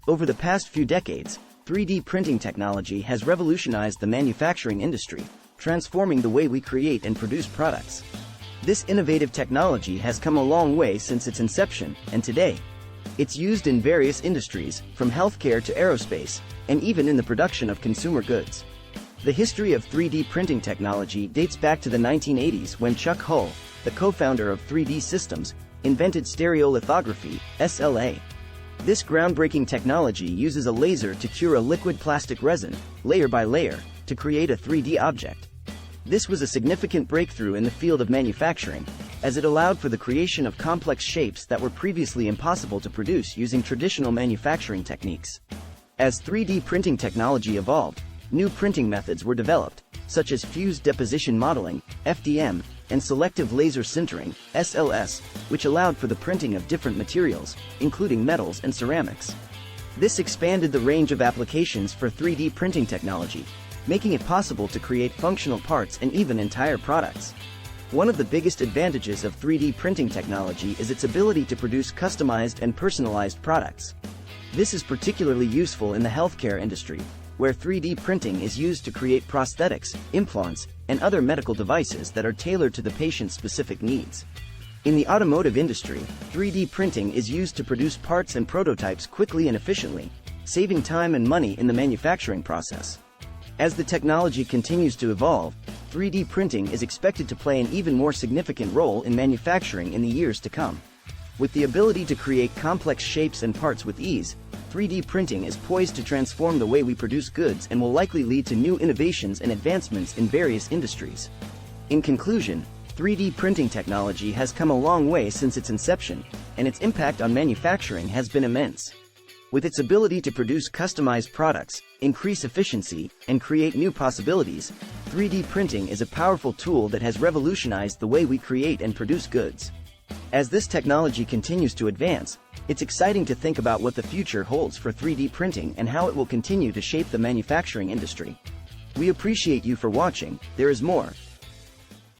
Over the past few decades, 3D printing technology has revolutionized the manufacturing industry, transforming the way we create and produce products. This innovative technology has come a long way since its inception, and today, it's used in various industries, from healthcare to aerospace, and even in the production of consumer goods. The history of 3D printing technology dates back to the 1980s when Chuck Hull, the co-founder of 3D Systems, invented stereolithography, SLA. This groundbreaking technology uses a laser to cure a liquid plastic resin, layer by layer, to create a 3D object. This was a significant breakthrough in the field of manufacturing, as it allowed for the creation of complex shapes that were previously impossible to produce using traditional manufacturing techniques. As 3D printing technology evolved, new printing methods were developed, such as fused deposition modeling, FDM, and selective laser sintering, SLS, which allowed for the printing of different materials, including metals and ceramics. This expanded the range of applications for 3D printing technology, making it possible to create functional parts and even entire products. One of the biggest advantages of 3D printing technology is its ability to produce customized and personalized products. This is particularly useful in the healthcare industry, where 3D printing is used to create prosthetics, implants, and other medical devices that are tailored to the patient's specific needs. In the automotive industry, 3D printing is used to produce parts and prototypes quickly and efficiently, saving time and money in the manufacturing process. As the technology continues to evolve, 3D printing is expected to play an even more significant role in manufacturing in the years to come. With the ability to create complex shapes and parts with ease, 3D printing is poised to transform the way we produce goods and will likely lead to new innovations and advancements in various industries. In conclusion, 3D printing technology has come a long way since its inception, and its impact on manufacturing has been immense. With its ability to produce customized products, increase efficiency, and create new possibilities, 3D printing is a powerful tool that has revolutionized the way we create and produce goods. As this technology continues to advance, it's exciting to think about what the future holds for 3D printing and how it will continue to shape the manufacturing industry. We appreciate you for watching. There is more.